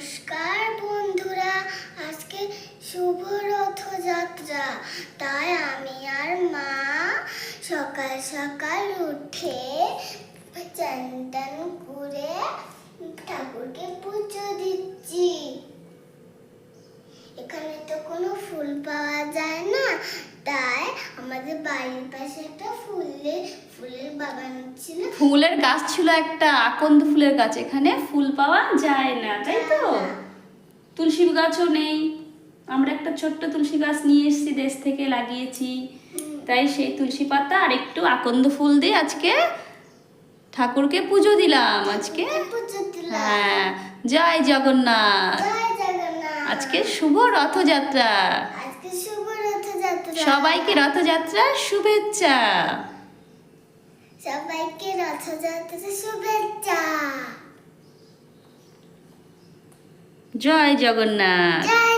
নমস্কার বন্ধুরা, আজকে শুভ রথযাত্রা। তাই আমি আর মা সকাল সকাল উঠে চান টান করে ঠাকুরকে পুজো দিচ্ছি। এখানে তো কোনো ফুল পাওয়া যায় না, তাই আমাদের বাড়ির পাশে একটা ফুলের বাগান ছিল। ফুলের গাছ ছিল একটা, আকন্দ ফুলের গাছ। এখানে ফুল পাওয়া যায় না, তাই তো? তুলসী গাছও নেই। আমরা একটা ছোট্ট তুলসী গাছ নিয়ে এসেছি, দেশ থেকে লাগিয়েছি। তাই সেই তুলসী পাতা আর একটু আকন্দ ফুল দিয়ে আজকে ঠাকুরকে পুজো দিলাম আজকে। হ্যাঁ, জয় জগন্নাথ। জয় জগন্নাথ। আজকে শুভ রথযাত্রা। আজকে শুভ রথযাত্রা। সবাইকে রথযাত্রার শুভেচ্ছা। সবাইকে রথযাত্রার শুভেচ্ছা। জয় জগন্নাথ। জয়